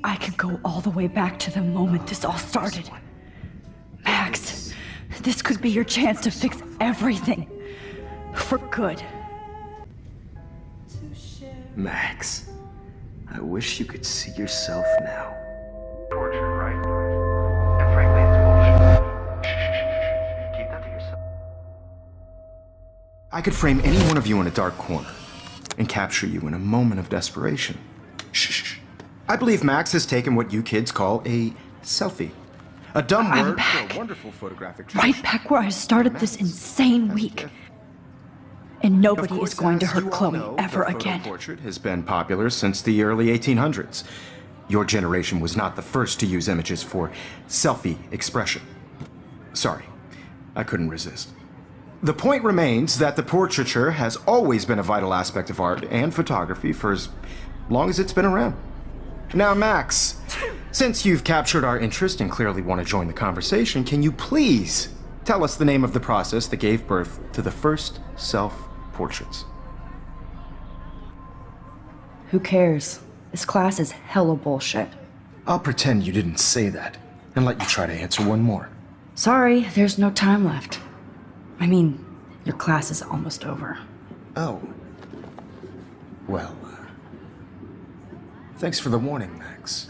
I could go all the way back to the moment this all started. Max, this could be your chance to fix everything. For good. Max, I wish you could see yourself now. Torture, right? And frankly, it's bullshit. Keep that to yourself. I could frame any one of you in a dark corner and capture you in a moment of desperation. Shh. I believe Max has taken what you kids call a selfie. A dumb word for a wonderful photographic tradition. Right back where I started this insane week. And nobody is going to hurt Chloe ever again. The portrait has been popular since the early 1800s. Your generation was not the first to use images for selfie expression. Sorry, I couldn't resist. The point remains that the portraiture has always been a vital aspect of art and photography for as long as it's been around. Now, Max, since you've captured our interest and clearly want to join the conversation, can you please tell us the name of the process that gave birth to the first self-portraits? Who cares? This class is hella bullshit. I'll pretend you didn't say that and let you try to answer one more. Sorry, there's no time left. I mean, your class is almost over. Oh. Well, thanks for the warning, Max.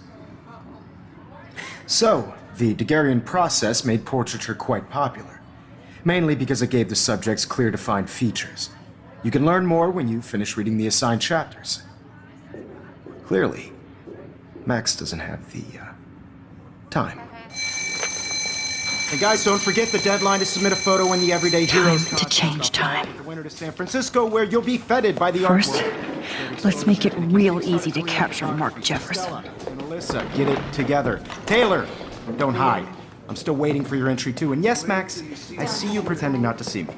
So, the Daguerrean process made portraiture quite popular, mainly because it gave the subjects clear defined features. You can learn more when you finish reading the assigned chapters. Clearly, Max doesn't have the time. And guys, don't forget the deadline to submit a photo in the Everyday Heroes Time to change time. The winner to San Francisco, where you'll be feted by the First, artwork. let's make it real easy to capture Mark Jefferson. And Alyssa, get it together. Taylor, don't hide. I'm still waiting for your entry too. And yes, Max, I see you pretending not to see me.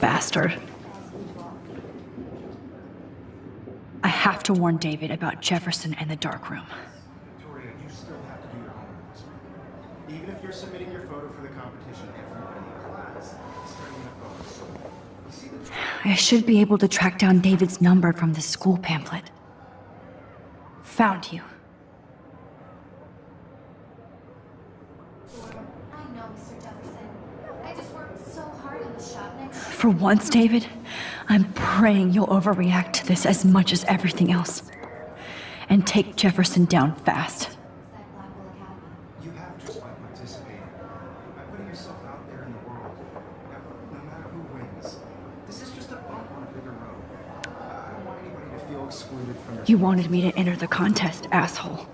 Bastard. I have to warn David about Jefferson and the dark room. Victoria, you still have to do your homework this week. Even if you're submitting your photo for the competition, everybody in class is turning the photos. You see the I should be able to track down David's number from the school pamphlet. Found you. I know, Mr. Jefferson. I just worked so hard on the shop next. For once, David, I'm praying you'll overreact to this as much as everything else. And take Jefferson down fast. You have just by participating, by putting yourself out there in the world. No matter who wins, this is just a bump on a bigger road. I don't want anybody to feel excluded from You wanted me to enter the contest, asshole.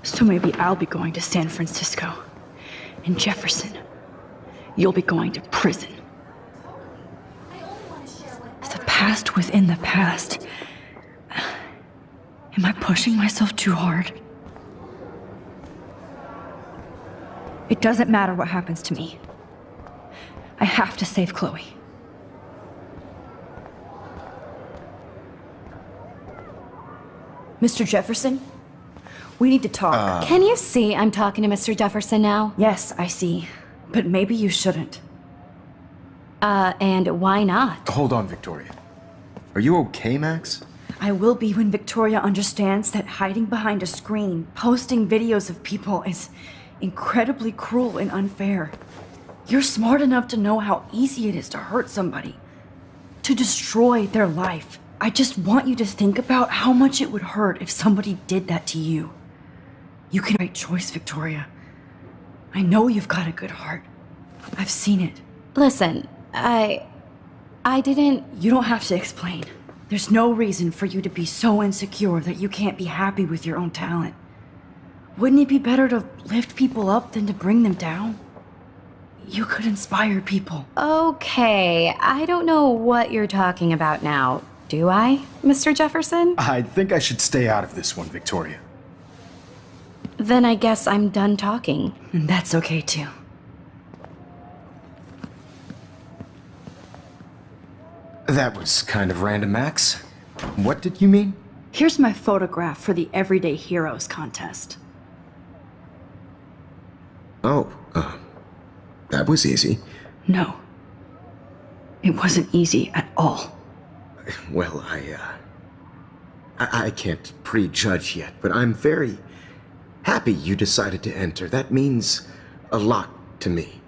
So maybe I'll be going to San Francisco. And Jefferson, you'll be going to prison. The past within the past. Am I pushing myself too hard? It doesn't matter what happens to me. I have to save Chloe. Mr. Jefferson? We need to talk. Can you see I'm talking to Mr. Jefferson now? Yes, I see. But maybe you shouldn't. And why not? Hold on, Victoria. Are you okay, Max? I will be when Victoria understands that hiding behind a screen, posting videos of people is incredibly cruel and unfair. You're smart enough to know how easy it is to hurt somebody, to destroy their life. I just want you to think about how much it would hurt if somebody did that to you. You can make a choice, Victoria. I know you've got a good heart. I've seen it. Listen, I didn't... You don't have to explain. There's no reason for you to be so insecure that you can't be happy with your own talent. Wouldn't it be better to lift people up than to bring them down? You could inspire people. Okay, I don't know what you're talking about now. Do I, Mr. Jefferson? I think I should stay out of this one, Victoria. Then I guess I'm done talking. And that's okay too. That was kind of random, Max. What did you mean? Here's my photograph for the Everyday Heroes contest. Oh, that was easy. No. It wasn't easy at all. Well, I can't prejudge yet, but I'm very happy you decided to enter. That means a lot to me.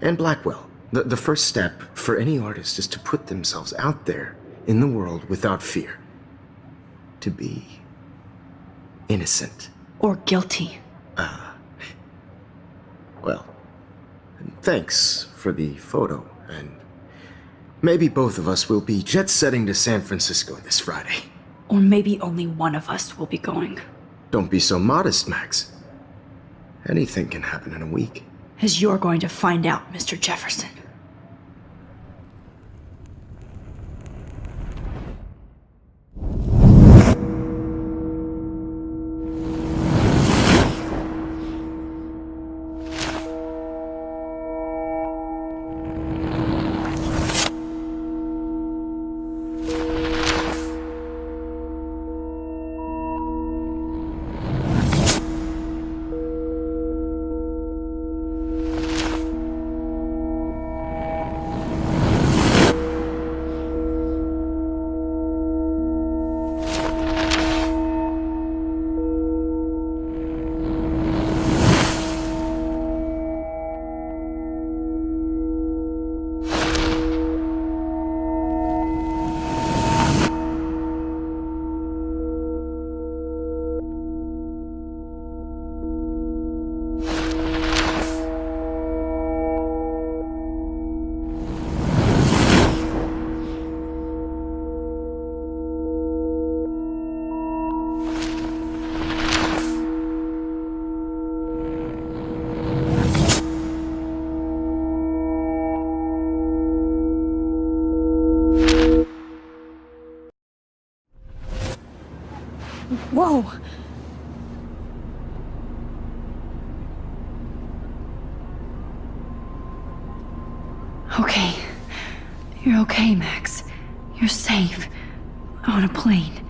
And Blackwell. The first step for any artist is to put themselves out there in the world without fear. To be innocent. Or guilty. Well, thanks for the photo, and maybe both of us will be jet-setting to San Francisco this Friday. Or maybe only one of us will be going. Don't be so modest, Max. Anything can happen in a week. As you're going to find out, Mr. Jefferson. Whoa! Okay. You're okay, Max. You're safe. On a plane.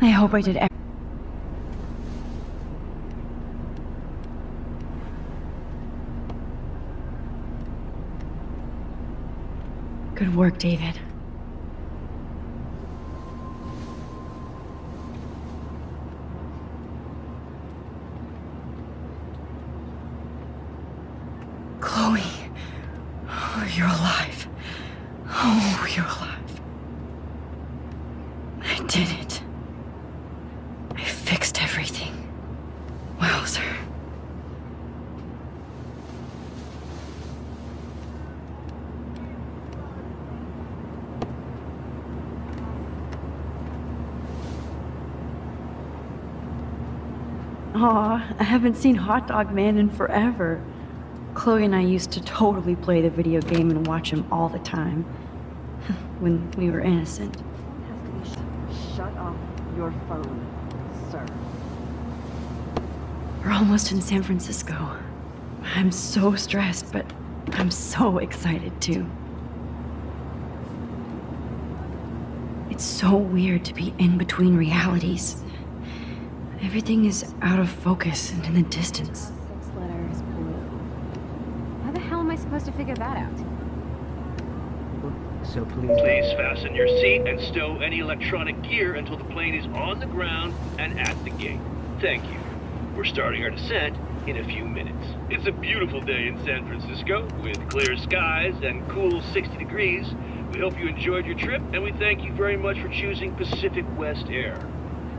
I hope I did Good work, David. Chloe. Oh, you're alive. Oh, you're alive. I did it. I fixed everything. Wowzer. Aw, I haven't seen Hot Dog Man in forever. Chloe and I used to totally play the video game and watch him all the time. When we were innocent. Shut off your phone, sir. We're almost in San Francisco. I'm so stressed, but I'm so excited too. It's so weird to be in between realities. Everything is out of focus and in the distance. Six letters blue. How the hell am I supposed to figure that out? So Please fasten your seat and stow any electronic gear until the plane is on the ground and at the gate. Thank you. We're starting our descent in a few minutes. It's a beautiful day in San Francisco with clear skies and cool 60 degrees. We hope you enjoyed your trip, and we thank you very much for choosing Pacific West Air.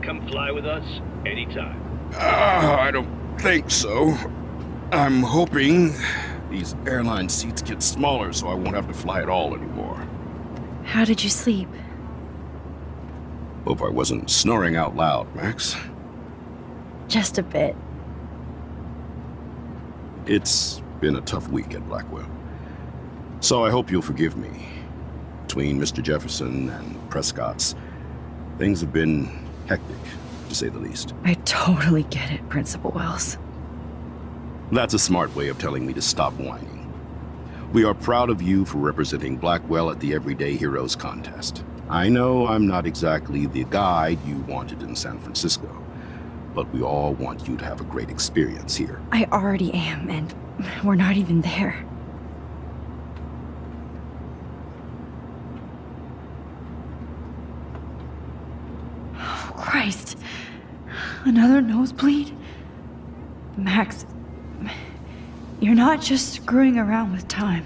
Come fly with us anytime. I don't think so. I'm hoping these airline seats get smaller so I won't have to fly at all anymore. How did you sleep? Hope I wasn't snoring out loud, Max. Just a bit. It's been a tough week at Blackwell. So I hope you'll forgive me. Between Mr. Jefferson and Prescott's, things have been hectic, to say the least. I totally get it, Principal Wells. That's a smart way of telling me to stop whining. We are proud of you for representing Blackwell at the Everyday Heroes contest. I know I'm not exactly the guide you wanted in San Francisco, but we all want you to have a great experience here. I already am, and we're not even there. Christ! Another nosebleed? Max, you're not just screwing around with time.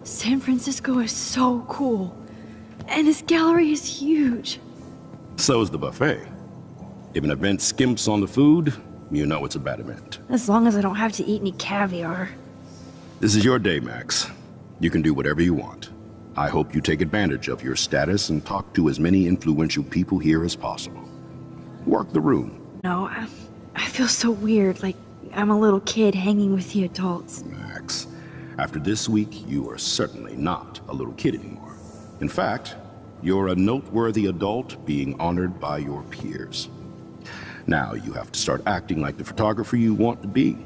San Francisco is so cool. And this gallery is huge. So is the buffet. If an event skimps on the food, you know it's a bad event. As long as I don't have to eat any caviar. This is your day, Max. You can do whatever you want. I hope you take advantage of your status and talk to as many influential people here as possible. Work the room. No, I feel so weird, like I'm a little kid hanging with the adults. Max, after this week, you are certainly not a little kid anymore. In fact, you're a noteworthy adult being honored by your peers. Now you have to start acting like the photographer you want to be.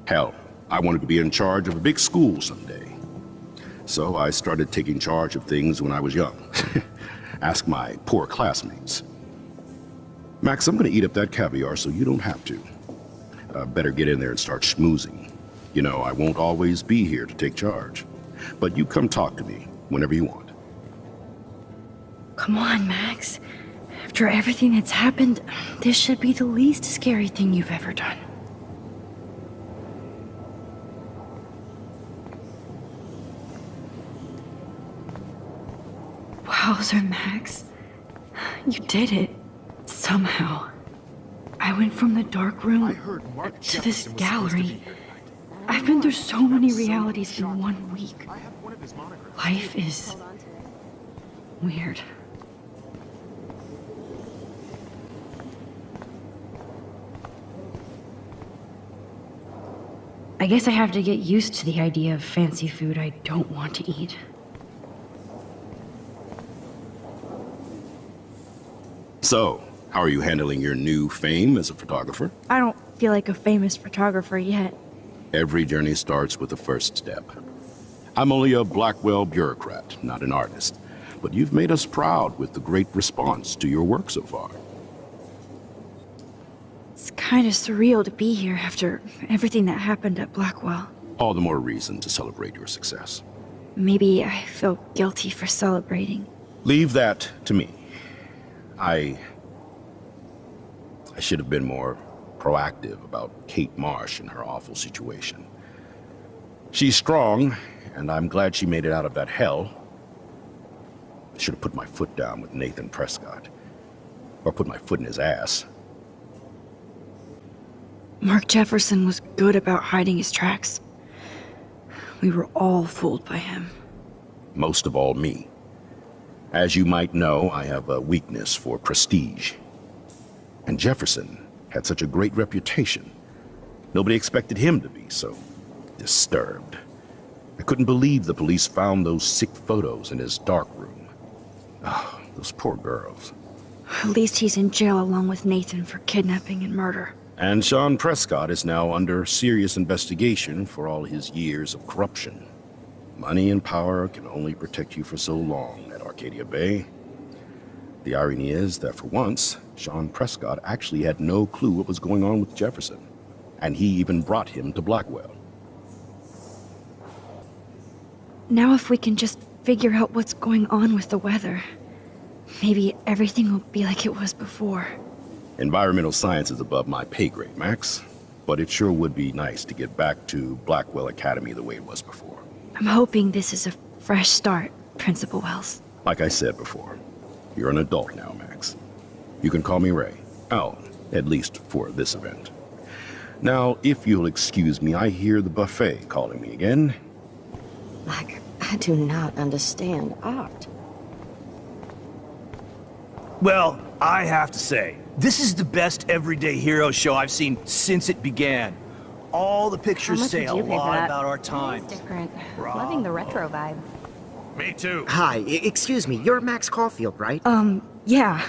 Hell, I wanted to be in charge of a big school someday. So I started taking charge of things when I was young. Ask my poor classmates. Max, I'm gonna eat up that caviar so you don't have to. Better get in there and start schmoozing. You know, I won't always be here to take charge. But you come talk to me whenever you want. Come on, Max. After everything that's happened, this should be the least scary thing you've ever done. Wowzer, Max. You did it. Somehow. I went from the dark room to this gallery. I've been through so many realities in 1 week. Life is weird. I guess I have to get used to the idea of fancy food I don't want to eat. So, how are you handling your new fame as a photographer? I don't feel like a famous photographer yet. Every journey starts with the first step. I'm only a Blackwell bureaucrat, not an artist. But you've made us proud with the great response to your work so far. It's kind of surreal to be here after everything that happened at Blackwell. All the more reason to celebrate your success. Maybe I feel guilty for celebrating. Leave that to me. I should have been more proactive about Kate Marsh and her awful situation. She's strong, and I'm glad she made it out of that hell. I should have put my foot down with Nathan Prescott. Or put my foot in his ass. Mark Jefferson was good about hiding his tracks. We were all fooled by him. Most of all, me. As you might know, I have a weakness for prestige. And Jefferson had such a great reputation. Nobody expected him to be so disturbed. I couldn't believe the police found those sick photos in his dark room. Oh, those poor girls. At least he's in jail along with Nathan for kidnapping and murder. And Sean Prescott is now under serious investigation for all his years of corruption. Money and power can only protect you for so long at Arcadia Bay. The irony is that for once, Sean Prescott actually had no clue what was going on with Jefferson. And he even brought him to Blackwell. Now if we can just figure out what's going on with the weather, maybe everything will be like it was before. Environmental science is above my pay grade, Max. But it sure would be nice to get back to Blackwell Academy the way it was before. I'm hoping this is a fresh start, Principal Wells. Like I said before, you're an adult now, Max. You can call me Ray. Oh, at least for this event. Now, if you'll excuse me, I hear the buffet calling me again. Like, I do not understand art. Well, I have to say, this is the best Everyday Hero show I've seen since it began. All the pictures How much say a would you pay for lot that? about our It's times. different. Loving the retro vibe. Me too. Hi, excuse me, you're Max Caulfield, right? Yeah.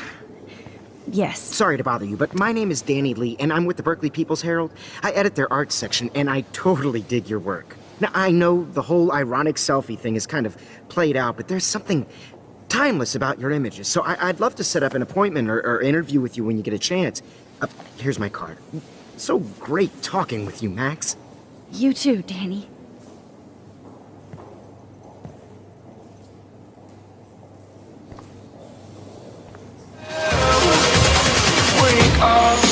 Yes. Sorry to bother you, but my name is Danny Lee, and I'm with the Berkeley People's Herald. I edit their arts section, and I totally dig your work. Now, I know the whole ironic selfie thing is kind of played out, but there's something timeless about your images, so I'd love to set up an appointment or interview with you when you get a chance. Here's my card. So great talking with you, Max. You too, Danny. Wake up.